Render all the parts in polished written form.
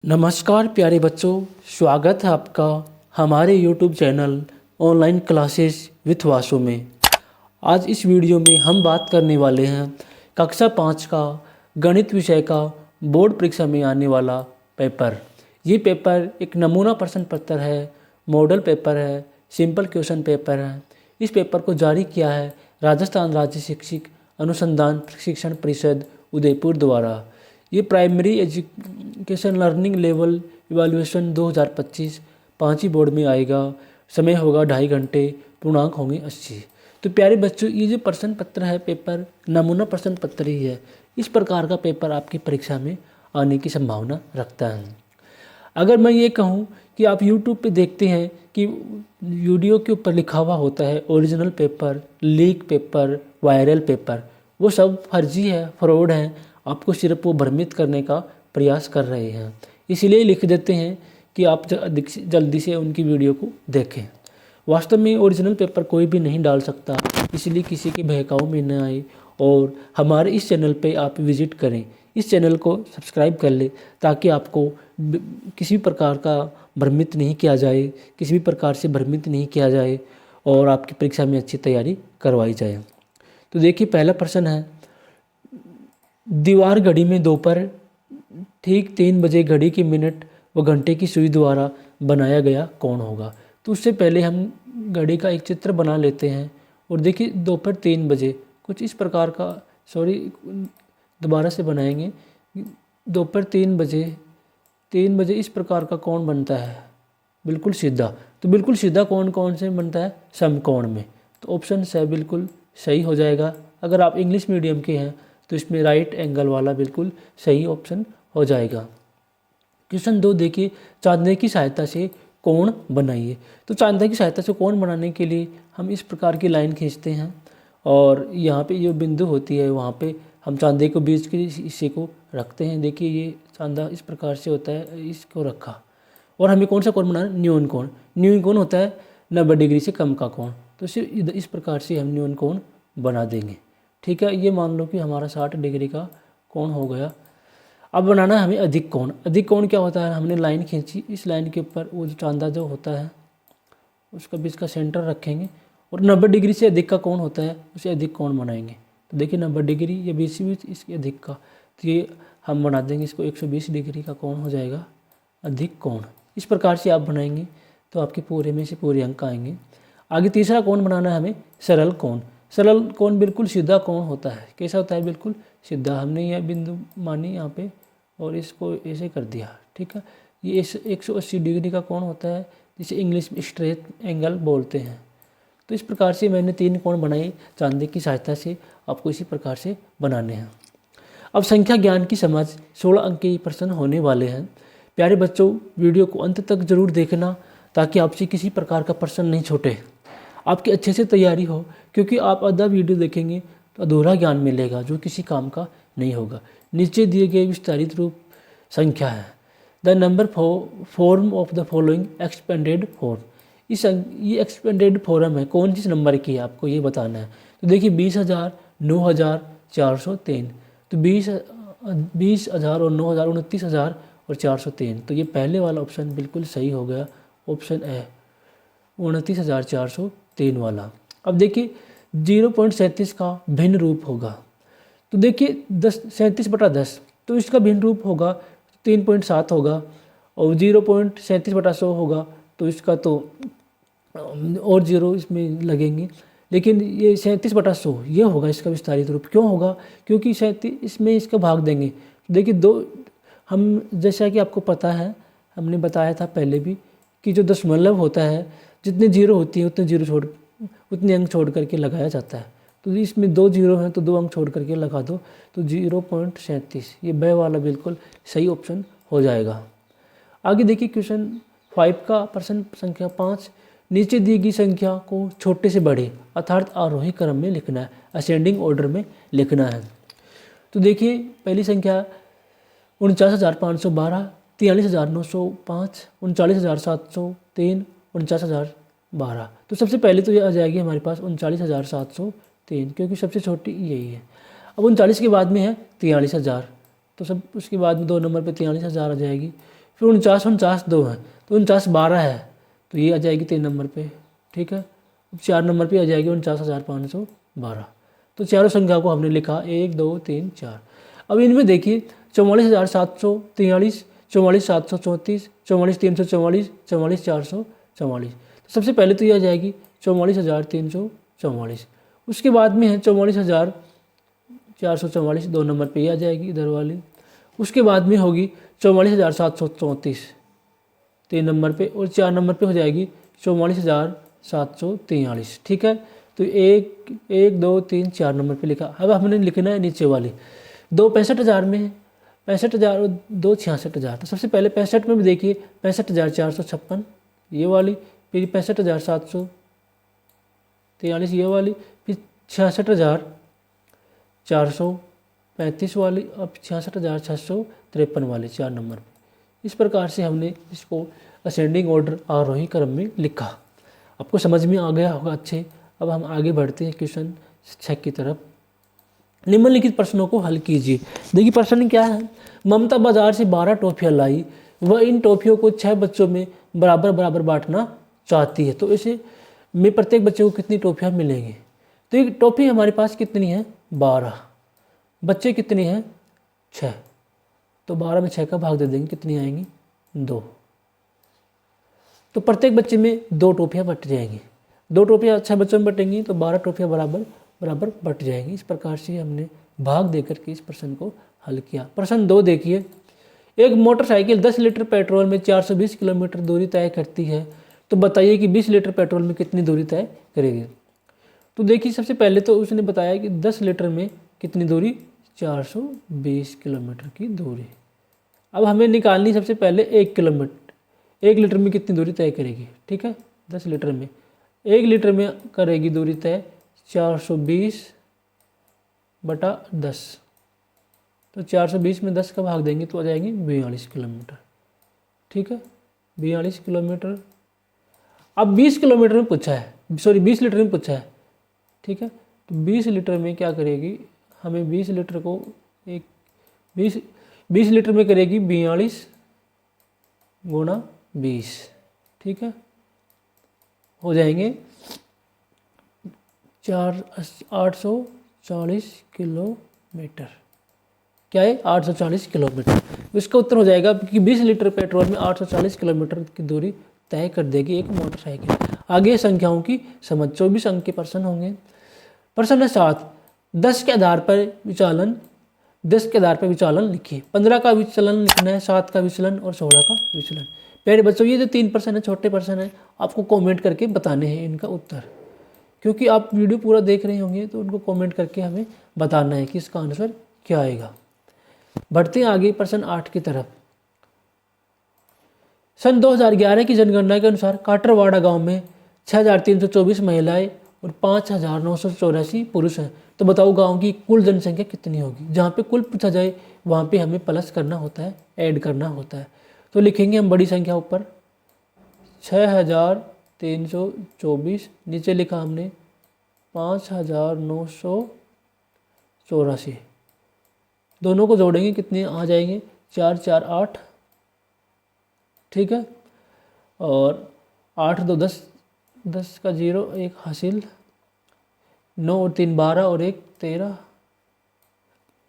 नमस्कार प्यारे बच्चों, स्वागत है आपका हमारे YouTube channel online classes with Vasu में। आज इस वीडियो में हम बात करने वाले हैं कक्षा 5 का गणित विषय का बोर्ड परीक्षा में आने वाला पेपर। ये पेपर एक नमूना प्रश्न पत्र है, मॉडल पेपर है, सिंपल क्वेश्चन पेपर है। इस पेपर को जारी किया है राजस्थान राज्य शिक्षक अनुसंधान प्रशिक्षण परिषद उदयपुर द्वारा। ये primary education learning level evaluation 2025 पाँच ही बोर्ड में आएगा। समय होगा 2.5 घंटे, पूर्णांक होंगे 80। तो प्यारे बच्चों, ये जो प्रश्न पत्र है पेपर नमूना प्रश्न पत्र ही है। इस प्रकार का पेपर आपकी परीक्षा में आने की संभावना रखता है। अगर मैं ये कहूँ कि आप YouTube पे देखते हैं कि वीडियो के ऊपर लिखा हुआ होता है original paper, leak paper, viral paper, वो सब फर्जी है, फ्रॉड है। आपको सिर्फ वो भ्रमित करने का प्रयास कर रहे हैं, इसलिए लिख देते हैं कि आप जल्दी से उनकी वीडियो को देखें। वास्तव में ओरिजिनल पेपर कोई भी नहीं डाल सकता, इसलिए किसी के बहकावे में न आए और हमारे इस चैनल पे आप विज़िट करें। इस चैनल को सब्सक्राइब कर ले ताकि आपको किसी प्रकार का भ्रमित नहीं किया जाए, किसी भी प्रकार से भ्रमित नहीं किया जाए और आपकी परीक्षा में अच्छी तैयारी करवाई जाए। तो देखिए, पहला प्रश्न है, दीवार घड़ी में दोपहर ठीक 3 बजे घड़ी की मिनट व घंटे की सुई द्वारा बनाया गया कौन होगा। तो उससे पहले हम घड़ी का एक चित्र बना लेते हैं और देखिए दोपहर 3 बजे कुछ इस प्रकार का, दोबारा से बनाएंगे। दोपहर 3 बजे इस प्रकार का कौन बनता है, बिल्कुल सीधा। तो बिल्कुल सीधा कौन कौन से बनता है, समकोण में। तो ऑप्शन से बिल्कुल सही हो जाएगा। अगर आप इंग्लिश मीडियम के हैं तो इसमें राइट एंगल वाला बिल्कुल सही ऑप्शन हो जाएगा। क्वेश्चन 2 देखिए, चांदे की सहायता से कोण बनाइए। तो चांदे की सहायता से कोण बनाने के लिए हम इस प्रकार की लाइन खींचते हैं और यहाँ पे जो बिंदु होती है वहाँ पे हम चांदे को बीच के हिस्से को रखते हैं। देखिए ये चांदा इस प्रकार से होता है, इसको रखा और हमें कौन सा कोण बनाना है, न्यून कोण। न्यून कोण होता है 90 डिग्री से कम का कोण। तो इस प्रकार से हम न्यून कोण बना देंगे। ठीक है, ये मान लो कि हमारा 60 डिग्री का कोण हो गया। अब बनाना है हमें अधिक कोण। अधिक कोण क्या होता है, हमने लाइन खींची, इस लाइन के ऊपर वो जो चांदा जो होता है उसका बीच का सेंटर रखेंगे और 90 डिग्री से अधिक का कोण होता है उसे अधिक कोण बनाएंगे। तो देखिए 90 डिग्री ये बीच इसके अधिक का, तो ये हम बना देंगे, इसको 120 डिग्री का कोण हो जाएगा अधिक कोण। इस प्रकार से आप बनाएंगे तो आपके पूरे में से पूरे अंक आएंगे। आगे तीसरा कोण बनाना है हमें सरल कोण। सरल कोण बिल्कुल सीधा कोण होता है। कैसा होता है, बिल्कुल सीधा। हमने यह बिंदु मानी यहाँ पे और इसको ऐसे कर दिया। ठीक है, ये 180 डिग्री का कोण होता है जिसे इंग्लिश में स्ट्रेट एंगल बोलते हैं। तो इस प्रकार से मैंने 3 कोण बनाए चांदे की सहायता से, आपको इसी प्रकार से बनाने हैं। अब संख्या ज्ञान की समझ 16 अंक के प्रश्न होने वाले हैं। प्यारे बच्चों, वीडियो को अंत तक जरूर देखना ताकि आपसे किसी प्रकार का प्रश्न नहीं छूटे, आपकी अच्छे से तैयारी हो। क्योंकि आप आधा वीडियो देखेंगे तो अधूरा ज्ञान मिलेगा जो किसी काम का नहीं होगा। नीचे दिए गए विस्तारित रूप संख्या है। The number form of the following expanded form. ये एक्सपेंडेड फॉर्म है, कौन सी नंबर की है आपको ये बताना है। तो देखिए 20,000, 9,000, 403। तो 20,000 और 9,000 29,000 और 403। तो ये पहले वाला ऑप्शन बिल्कुल सही हो गया, ऑप्शन ए 29,403 वाला। अब देखिए 0.37 का भिन्न रूप होगा। तो देखिए 37/10, तो इसका भिन्न रूप होगा 3.7 होगा और 0.37/100 होगा तो इसका तो और 0 इसमें लगेंगे। लेकिन ये 37/100 ये होगा इसका विस्तारित रूप। क्यों होगा, क्योंकि 37 इसमें इसका भाग देंगे। देखिए हम जैसा कि आपको पता है, हमने बताया था पहले भी कि जो दशमलव होता है जितने 0 होती है उतने अंक छोड़ करके लगाया जाता है। तो इसमें 2 0 हैं तो 2 अंक छोड़ करके लगा दो, तो 0.37 ये ब वाला बिल्कुल सही ऑप्शन हो जाएगा। आगे देखिए क्वेश्चन 5 का प्रश्न संख्या 5, नीचे दी गई संख्या को छोटे से बड़े अर्थात आरोही क्रम में लिखना है, असेंडिंग ऑर्डर में लिखना है। तो देखिए पहली संख्या 49,512, 43,905, 39,703, 49,012। तो सबसे पहले तो ये आ जाएगी हमारे पास 39,703, क्योंकि सबसे छोटी यही है। अब 39 के बाद में है 43,000, तो सब उसके बाद में 2 नंबर पे 43,000 आ जाएगी। फिर 49 49 2 है तो 49 12 है, तो ये आ जाएगी 3 नंबर पे। ठीक है, अब 4 नंबर पे आ जाएगी 49,512। तो चारों संख्या को हमने लिखा 1 2 3 4। अब इनमें देखिए 44,743, 44,734, 44,344, 44,444। तो सबसे पहले तो ये आ जाएगी 44,344। उसके बाद में है 44,444, 2 नंबर पे ये आ जाएगी इधर वाली। उसके बाद में होगी 44,734 3 नंबर पे, और 4 नंबर पे हो जाएगी 44,743। ठीक है, तो 1 2 3 4 नंबर पे लिखा। अब हमने लिखना है नीचे वाली। 2 65,000 में है, 65,000 और 2 66,000। तो सबसे पहले 65 में भी देखिए 65,456 ये वाली, फिर 65,743 ये वाली, फिर 66,435 वाली, अब 66,653 वाली 4 नंबर पे। इस प्रकार से हमने इसको असेंडिंग ऑर्डर आरोही क्रम में लिखा। आपको समझ में आ गया होगा अच्छे। अब हम आगे बढ़ते हैं क्वेश्चन 6 की तरफ। निम्नलिखित प्रश्नों को हल कीजिए। देखिए प्रश्न क्या है, ममता बाजार से 12 टॉफियाँ लाई, वह इन टॉफियों को 6 बच्चों में बराबर बराबर बांटना चाहती है, तो इसे में प्रत्येक बच्चे को कितनी टॉफियाँ मिलेंगी। तो एक टॉफी हमारे पास कितनी है 12, बच्चे कितने हैं 6, तो 12 में 6 का भाग दे देंगे, कितनी आएंगी 2। तो प्रत्येक बच्चे में 2 टॉफियाँ बट जाएंगी, 2 टॉफियाँ 6 बच्चों में बटेंगी, तो 12 टॉफियाँ बराबर बराबर बट जाएंगी। इस प्रकार से हमने भाग देकर के इस प्रश्न को हल किया। प्रश्न 2 देखिए, एक मोटरसाइकिल 10 लीटर पेट्रोल में 420 किलोमीटर दूरी तय करती है, तो बताइए कि 20 लीटर पेट्रोल में कितनी दूरी तय करेगी। तो देखिए सबसे पहले तो उसने बताया कि 10 लीटर में कितनी दूरी 420 किलोमीटर की दूरी। अब हमें निकालनी सबसे पहले 1 किलोमीटर, 1 लीटर में कितनी दूरी तय करेगी। ठीक है, 10 लीटर में 1 लीटर में करेगी दूरी तय 420/10। तो 420 में 10 का भाग देंगे तो आ जाएंगे 42 किलोमीटर। ठीक है, 42 किलोमीटर। अब 20 किलोमीटर में पूछा है, सॉरी 20 लीटर में पूछा है। ठीक है, तो 20 लीटर में क्या करेगी, हमें 20 लीटर को 20 लीटर में करेगी 42 गुणा 20। ठीक है, हो जाएंगे 840 किलोमीटर। क्या है 840 किलोमीटर। इसका उत्तर हो जाएगा कि 20 लीटर पेट्रोल में 840 किलोमीटर की दूरी तय कर देगी एक मोटरसाइकिल। आगे संख्याओं की समझ। 24 अंक के प्रश्न होंगे। प्रश्न 7, 10 के आधार पर विचलन लिखिए। 15 का विचलन लिखना है, 7 का विचलन और 16 का विचलन। प्यारे बच्चों ये जो 3 प्रश्न है छोटे प्रश्न है, आपको कमेंट करके बताने हैं इनका उत्तर, क्योंकि आप वीडियो पूरा देख रहे होंगे तो उनको कमेंट करके हमें बताना है कि इसका आंसर क्या आएगा। बढ़ते हैं आगे प्रश्न 8 की तरफ। सन 2011 की जनगणना के अनुसार काटरवाड़ा गांव में 6,324 महिलाएं और 5,984 पुरुष हैं। तो बताओ गांव की कुल जनसंख्या कितनी होगी। जहाँ पे कुल पूछा जाए वहाँ पे हमें प्लस करना होता है, ऐड करना होता है। तो लिखेंगे हम बड़ी संख्या ऊपर 6,324, नीचे लिखा हमने 5,984। दोनों को जोड़ेंगे कितने आ जाएंगे 4 4 8। ठीक है, और 8 2 10, 10 का 0 1 हासिल, 9 और 3 12 और 1 13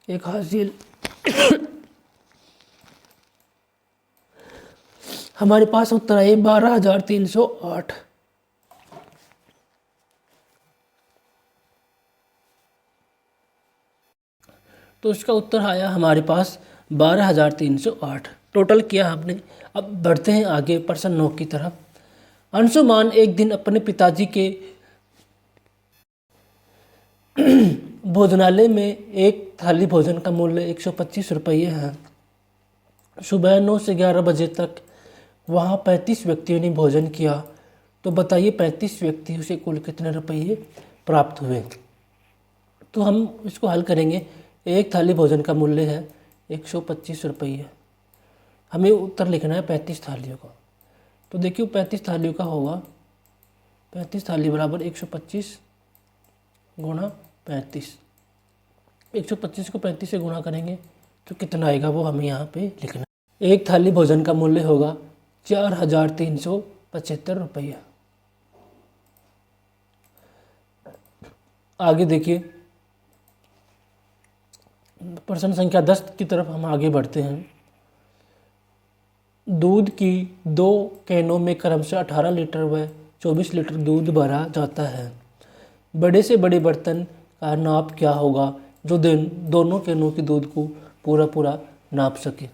1 हासिल। हमारे पास उत्तर है 12,308। तो इसका उत्तर आया हमारे पास 12,308 टोटल किया हमने। अब बढ़ते हैं आगे प्रश्न 9 की तरफ। अंशुमान एक दिन अपने पिताजी के भोजनालय में एक थाली भोजन का मूल्य 125 रुपये है। सुबह 9 से 11 बजे तक वहाँ 35 व्यक्तियों ने भोजन किया, तो बताइए 35 व्यक्तियों से कुल कितने रुपये प्राप्त हुए। तो हम इसको हल करेंगे। एक थाली भोजन का मूल्य है 125 रुपये, हमें उत्तर लिखना है 35 थालियों का। तो देखिए 35 थालियों का होगा 35 थाली बराबर 125 गुणा 35। 125 को 35 से गुणा करेंगे तो कितना आएगा वो हमें यहाँ पे लिखना है। एक थाली भोजन का मूल्य होगा 4,375 रुपया। आगे देखिए, प्रश्न संख्या 10 की तरफ हम आगे बढ़ते हैं। दूध की 2 कैनों में क्रमशः 18 लीटर व 24 लीटर दूध भरा जाता है। बड़े से बड़े बर्तन का नाप क्या होगा जो दोनों कैनों के दूध को पूरा पूरा नाप सके।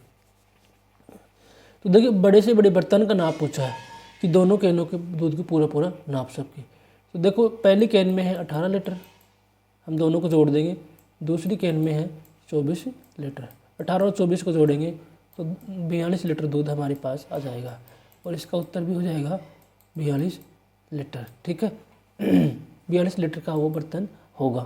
तो देखिए, बड़े से बड़े बर्तन का नाप पूछा है कि दोनों कैनों के दूध को पूरा पूरा नाप सके। तो देखो, पहली कैन में है 18 लीटर, हम दोनों को जोड़ देंगे। दूसरी कैन में है 24 लीटर, 18 और 24 को जोड़ेंगे तो 42 लीटर दूध हमारे पास आ जाएगा और इसका उत्तर भी हो जाएगा 42 लीटर। ठीक है, 42 लीटर का वो बर्तन होगा।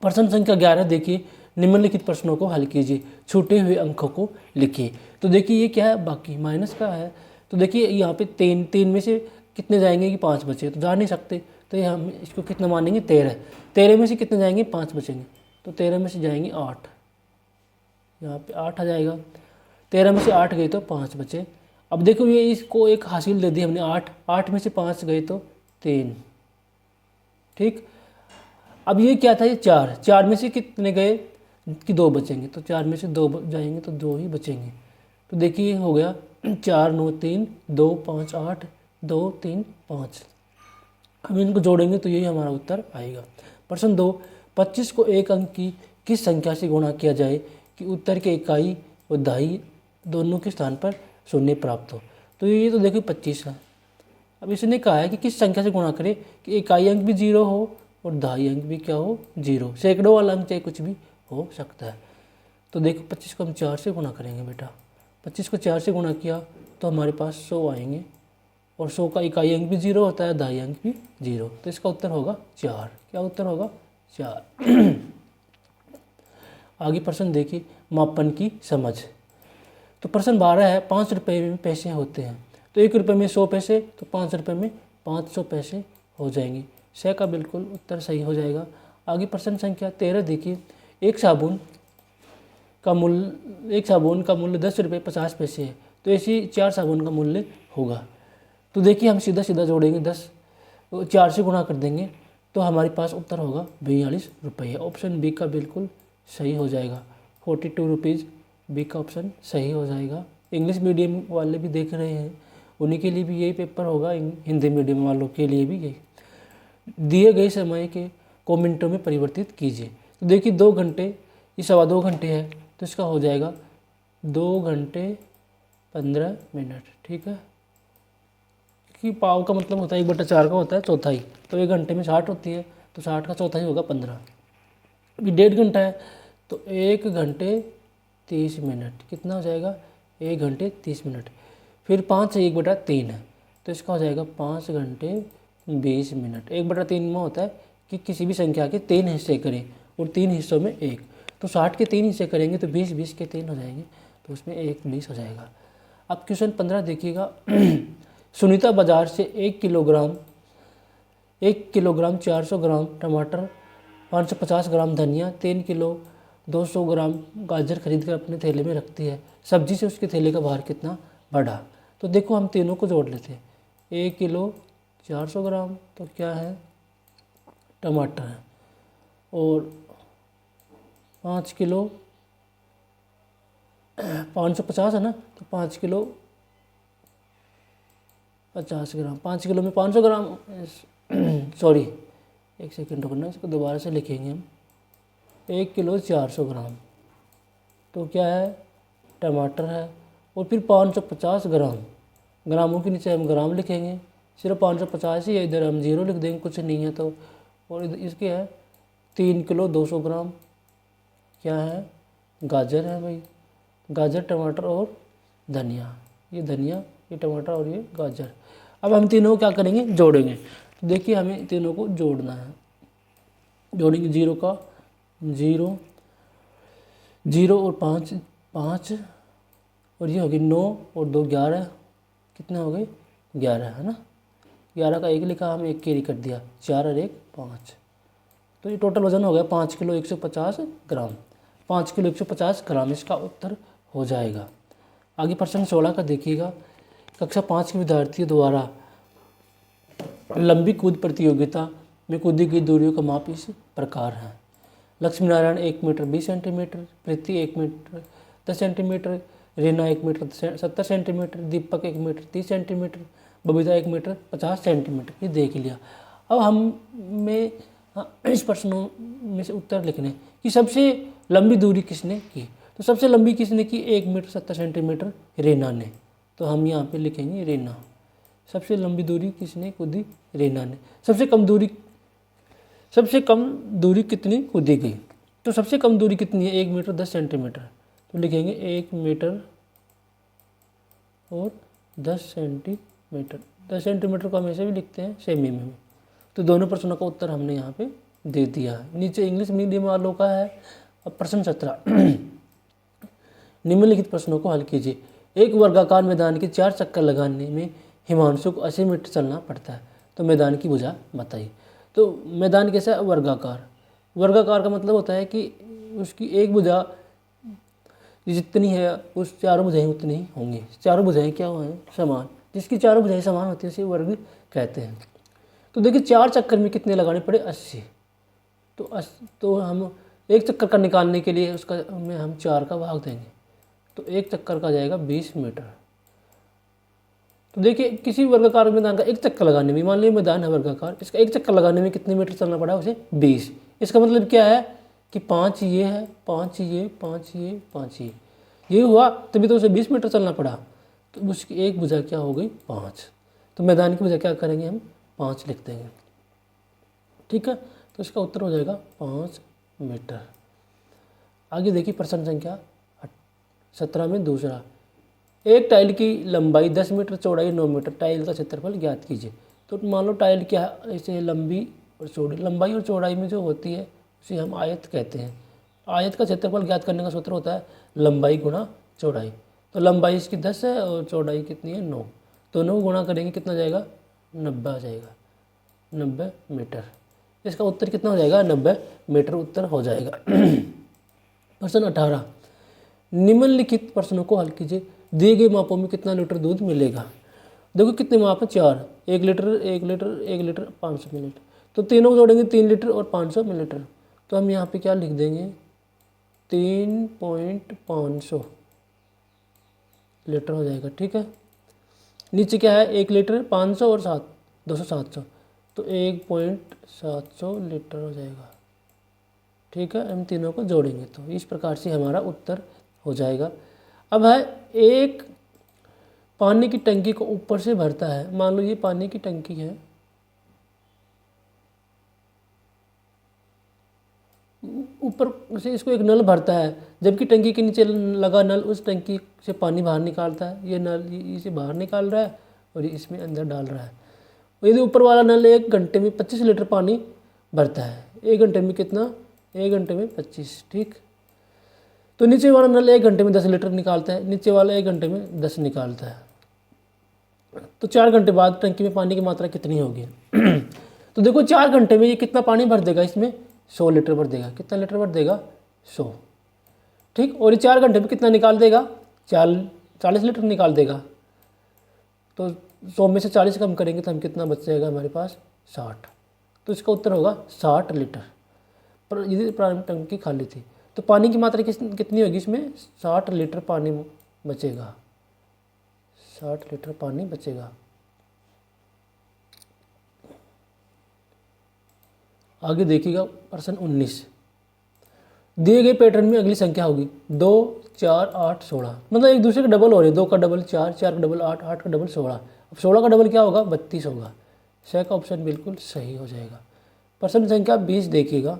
प्रश्न संख्या 11 देखिए, निम्नलिखित प्रश्नों को हल कीजिए, छूटे हुए अंकों को लिखिए। तो देखिए ये क्या है, बाकी माइनस का है। तो देखिए यहाँ पे 3 में से कितने जाएंगे कि 5 बचे, तो जा नहीं सकते, तो ये हम इसको कितना मानेंगे 13। 13 में से कितने जाएंगे, 5 बचेंगे, तो 13 में से जाएंगे 8, यहाँ पे 8 आ जाएगा। 13 में से 8 गए तो 5 बचे। अब देखो ये इसको एक हासिल दे दी हमने 8, 8 में से 5 गए तो 3। ठीक, अब ये क्या था, ये 4, 4 में से कितने गए कि 2 बचेंगे, तो 4 में से 2 जाएंगे तो 2 ही बचेंगे। तो देखिए हो गया 4 9 3 2 5 8 2 3 5। हम इनको जोड़ेंगे तो यही हमारा उत्तर आएगा। प्रश्न 2, 25 को एक अंक की किस संख्या से गुणा किया जाए कि उत्तर के इकाई व दहाई दोनों के स्थान पर शून्य प्राप्त हो। तो ये तो देखिए 25 है। अब इसने कहा है कि किस संख्या से गुणा करें कि इकाई अंक भी 0 हो और दहाई अंक भी क्या हो, 0। सैकड़ों वाला अंक चाहे कुछ भी हो सकता है। तो देखो 25 को हम 4 से गुणा करेंगे बेटा। 25 को 4 से गुणा किया तो हमारे पास 100 आएंगे और 100 का इकाई अंक भी 0 होता है, दहाई अंक भी 0। तो इसका उत्तर होगा 4। क्या उत्तर होगा, 4। आगे प्रश्न देखिए, मापन की समझ। तो प्रश्न 12 है, 5 रुपये में पैसे होते हैं, तो 1 रुपये में 100 पैसे, तो 5 रुपये में 500 पैसे हो जाएंगे। स का बिल्कुल उत्तर सही हो जाएगा। आगे प्रश्न संख्या 13 देखिए, एक साबुन का मूल्य 10 रुपये 50 पैसे है, तो ऐसी 4 साबुन का मूल्य होगा। तो देखिए हम सीधा सीधा जोड़ेंगे, 10 4 से गुणा कर देंगे तो हमारे पास उत्तर होगा 42 रुपये। ऑप्शन बी का बिल्कुल सही हो जाएगा, 42 रुपीज़। बी का ऑप्शन सही हो जाएगा। इंग्लिश मीडियम वाले भी देख रहे हैं, उन्हीं के लिए भी यही पेपर होगा, हिंदी मीडियम वालों के लिए भी यही। दिए गए समय को मिनटों में परिवर्तित कीजिए। तो देखिए 2 घंटे, ये 2.25 घंटे है, तो इसका हो जाएगा 2 घंटे 15 मिनट। ठीक है, कि पाव का मतलब होता है 1/4 का होता है चौथाई, तो 1 घंटे में 60 होती है, तो 60 का चौथाई होगा 15। अभी 1.5 घंटा है तो 1 घंटे 30 मिनट। कितना हो जाएगा, 1 घंटे 30 मिनट। फिर 5 से 1/3 है, तो इसका हो जाएगा 5 घंटे 20 मिनट। 1/3 में होता है कि किसी भी संख्या के 3 हिस्से करें और 3 हिस्सों में 1, तो 60 के 3 हिस्से करेंगे तो 20, 20 के 3 हो जाएंगे, तो उसमें 1 20 हो जाएगा। अब क्वेश्चन 15 देखिएगा, सुनीता बाजार से 1 किलोग्राम 400 ग्राम टमाटर, 550 ग्राम धनिया, 3 किलो 200 ग्राम गाजर खरीद कर अपने थैले में रखती है। सब्जी से उसके थैले का भार कितना बढ़ा। तो देखो हम तीनों को जोड़ लेते हैं। 1 किलो 400 ग्राम तो क्या है, टमाटर है, और 5 किलो 550 है ना, तो 5 किलो 50 ग्राम, 5 किलो में 500 ग्राम, सॉरी 1 सेकेंड रुकना, इसको दोबारा से लिखेंगे हम। 1 किलो 400 ग्राम तो क्या है, टमाटर है, और फिर 550 ग्राम, ग्रामों के नीचे हम ग्राम लिखेंगे, सिर्फ 550 ही है, इधर हम 0 लिख देंगे, कुछ नहीं है तो। और इसके है 3 किलो 200 ग्राम, क्या है, गाजर है भाई, गाजर टमाटर और धनिया, ये धनिया, ये टमाटर और ये गाजर। अब हम तीनों को क्या करेंगे, जोड़ेंगे। तो देखिए हमें तीनों को जोड़ना है, जोड़ेंगे 0 का 0, 0 और 5 5, और ये हो गई 9 और 2 11, कितने हो गए 11 है ना। 11 का 1 लिखा, हम 1 कैरी कर दिया, 4 और 1 5, तो ये टोटल वजन हो गया 5 किलो 150 ग्राम। 5 किलो 150 ग्राम इसका उत्तर हो जाएगा। आगे प्रश्न 16 का देखिएगा। कक्षा 5 के विद्यार्थियों द्वारा लंबी कूद प्रतियोगिता में कूदी गई दूरियों का माप इस प्रकार है। Lakshmi Narayan 1 metre 20 centimetre, Preeti 1 metre 10 centimetre, Reena 1 metre 70 centimetre, Deepak 1 metre 30 centimetre, Babita 1 metre 50 centimetre. ये देख लिया। अब हमें इस प्रश्नों में से उत्तर लिखने कि सबसे लंबी दूरी किसने की। तो सबसे लंबी किसने की? 1 मीटर 70 सेंटीमीटर रीना ने। तो हम यहाँ पे लिखेंगे रीना। सबसे लंबी दूरी किसने कूदी? रीना ने। सबसे कम दूरी कितनी कूदी गई? तो सबसे कम दूरी कितनी है? 1 मीटर 10 सेंटीमीटर। तो लिखेंगे 1 मीटर और 10 सेंटीमीटर। 10 सेंटीमीटर को हम ऐसे भी लिखते हैं सेमी में। तो दोनों प्रश्नों का उत्तर हमने यहाँ पे दे दिया है। नीचे इंग्लिश मीडियम वालों का है। अब प्रश्न 17 निम्नलिखित प्रश्नों को हल कीजिए। एक वर्गाकार मैदान के 4 चक्कर लगाने में हिमांशु को 80 मीटर चलना पड़ता है। तो मैदान की भुजा बताइए। तो मैदान कैसा है? वर्गाकार। वर्गाकार का मतलब होता है कि उसकी एक भुजा जितनी है उस चारों भुजाएं उतनी ही होंगी। चारों भुजाएं क्या हैं? समान। जिसकी चारों भुजाएं समान होती है उसे वर्ग कहते हैं। तो देखिए 4 चक्कर में कितने लगाने पड़े? 80। तो हम एक चक्कर का निकालने के लिए उसका में हम 4 का भाग देंगे। तो एक चक्कर का जाएगा 20 मीटर। तो देखिए किसी वर्गाकार मैदान का एक चक्कर लगाने में, मान लीजिए मैदान है वर्गाकार, इसका एक चक्कर लगाने में कितने मीटर चलना पड़ा? उसे 20। इसका मतलब क्या है कि 5 ये है, 5 ये, 5 ये, 5 ये हुआ, तभी तो उसे 20 मीटर चलना पड़ा। तो उसकी एक भुजा क्या हो गई? 5। तो मैदान की भुजा क्या करेंगे? हम 5 लिख देंगे। ठीक है, तो इसका उत्तर हो जाएगा 5 मीटर। आगे देखिए प्रश्न संख्या 17 में दूसरा। एक टाइल की लंबाई 10 मीटर, चौड़ाई 9 मीटर, टाइल का क्षेत्रफल ज्ञात कीजिए। तो मान लो टाइल क्या है? इसे लंबी और चौड़ी, लंबाई और चौड़ाई में जो होती है उसे हम आयत कहते हैं। आयत का क्षेत्रफल ज्ञात करने का सूत्र होता है लंबाई गुणा चौड़ाई। तो लंबाई इसकी 10 है और चौड़ाई कितनी है? 9। दोनों गुणा करेंगे कितना जाएगा? 90 आ जाएगा, 90 मीटर। इसका उत्तर कितना हो जाएगा? 90 मीटर उत्तर हो जाएगा। प्रश्न 18 निम्नलिखित प्रश्नों को हल कीजिए। दिए गए मापों में कितना लीटर दूध मिलेगा? देखो कितने माप है? 4। 1 लीटर 1 लीटर 1 लीटर 500 मिलीलीटर। तो तीनों को जोड़ेंगे 3 लीटर और 500 मिलीलीटर। तो हम यहाँ पे क्या लिख देंगे? 3.500 लीटर हो जाएगा। ठीक है, नीचे क्या है? 1 लीटर 500 और 200 700। तो 1.700 लीटर हो जाएगा। ठीक है, हम तीनों को जोड़ेंगे तो इस प्रकार से हमारा उत्तर हो जाएगा। अब है एक पानी की टंकी को ऊपर से भरता है। मान लो ये पानी की टंकी है, ऊपर से इसको एक नल भरता है, जबकि टंकी के नीचे लगा नल उस टंकी से पानी बाहर निकालता है। ये नल इसे बाहर निकाल रहा है और ये इसमें अंदर डाल रहा है। यदि ऊपर वाला नल 1 घंटे में 25 लीटर पानी भरता है, 1 घंटे में कितना? 1 घंटे में 25। ठीक, तो नीचे वाला नल 1 घंटे में 10 लीटर निकालता है, नीचे वाला 1 घंटे में 10 निकालता है। तो 4 घंटे बाद टंकी में पानी की मात्रा कितनी होगी? तो देखो 4 घंटे में ये कितना पानी भर देगा? इसमें 100 लीटर भर देगा। कितना लीटर भर देगा? 100। ठीक, और ये 4 घंटे में कितना निकाल देगा? 40 लीटर निकाल देगा। तो 100 में से 40 कम करेंगे तो हम कितना बच जाएगा हमारे पास? 60। तो इसका उत्तर होगा 60 लीटर। पर यदि प्रारंभिक टंकी खाली थी तो पानी की मात्रा कितनी होगी? इसमें 60 लीटर पानी बचेगा। 60 लीटर पानी बचेगा। आगे देखिएगा प्रश्न 19। दिए गए पैटर्न में अगली संख्या होगी 2 4 8 16। मतलब एक दूसरे का डबल हो रहे हैं। 2 का डबल 4, 4 का डबल 8, 8 का डबल 16। अब 16 का डबल क्या होगा? 32 होगा। स का ऑप्शन बिल्कुल सही हो जाएगा। प्रश्न संख्या 20 देखिएगा।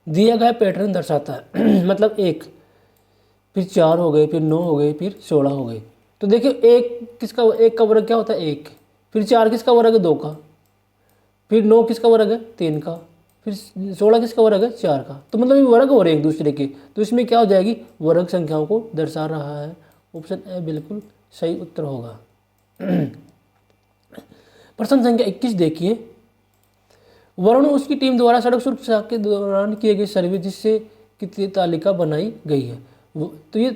दिया गया पैटर्न दर्शाता है मतलब 1, फिर 4 हो गए, फिर 9 हो गए, फिर 16 हो गए। तो देखिए एक का वर्ग क्या होता है? 1। फिर 4 किसका वर्ग है? 2 का। फिर 9 किसका वर्ग है? 3 का। फिर 16 किसका वर्ग है? 4 का। तो मतलब ये वर्ग हो रहे हैं एक दूसरे के। तो इसमें क्या हो जाएगी? वर्ग संख्याओं को दर्शा रहा है। ऑप्शन ए बिल्कुल सही उत्तर होगा। प्रश्न संख्या 21 देखिए। वरुण उसकी टीम द्वारा सड़क सुरक्षा के दौरान किए गए सर्वे जिससे कितनी तालिका बनाई गई है। तो ये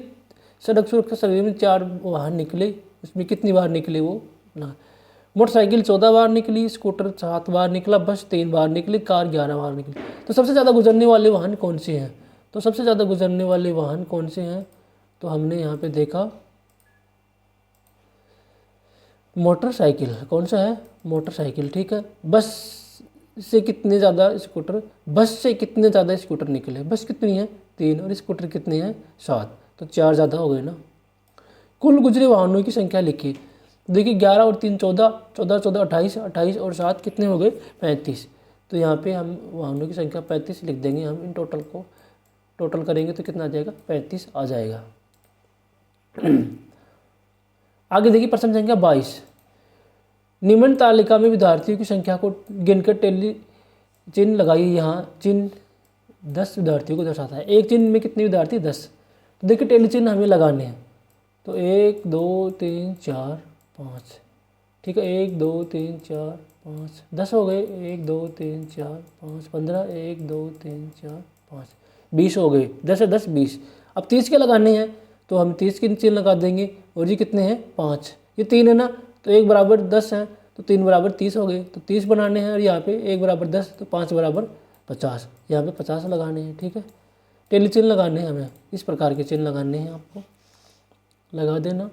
सड़क सुरक्षा सर्वे में 4 वाहन निकले, उसमें कितनी बार निकले वो ना। मोटरसाइकिल 14 बार निकली, स्कूटर 7 बार निकला, बस 3 बार निकली, कार 11 बार निकली। तो सबसे ज़्यादा गुजरने वाले वाहन कौन से हैं? तो सबसे ज़्यादा गुजरने वाले वाहन कौन से हैं? तो हमने यहाँ पे देखा मोटरसाइकिल। कौन सा है? मोटरसाइकिल, ठीक है। बस से कितने ज़्यादा स्कूटर निकले? बस कितनी है? 3, और स्कूटर कितने हैं? 7, तो 4 ज़्यादा हो गए ना। कुल गुजरे वाहनों की संख्या लिखिए। देखिए 11 और 3 14, 14 14 28, 28 और 7 कितने हो गए? 35। तो यहाँ पे हम वाहनों की संख्या 35 लिख देंगे। हम इन टोटल को टोटल करेंगे तो कितना आ जाएगा? 35 आ जाएगा। आगे देखिए प्रश्न संख्या 22। निम्न तालिका में विद्यार्थियों की संख्या को गिनकर टेली चिन्ह लगाइए। यहाँ चिन्ह 10 विद्यार्थियों को दर्शाता है। एक चिन्ह में कितने विद्यार्थी? 10। तो देखिए टेली चिन्ह हमें लगाने हैं। तो 1 2 3 4 5, ठीक है। 1 2 3 4 5, 10 हो गए। 1 2 3 4 5 15, 1 2 3 4 5 20 हो गए। 10 है 10 20। अब 30 के लगाने हैं तो हम 30 के चिन्ह लगा देंगे। और ये कितने हैं? 5। ये 3 है ना, तो 1 बराबर 10 है, तो 3 बराबर 30 हो गए। तो 30 बनाने हैं। और यहाँ पे 1 बराबर 10, तो 5 बराबर 50। यहाँ पे 50 लगाने हैं, ठीक है। टेली चिन्ह लगाने हैं हमें, इस प्रकार के चिन्ह लगाने हैं, आपको लगा देना।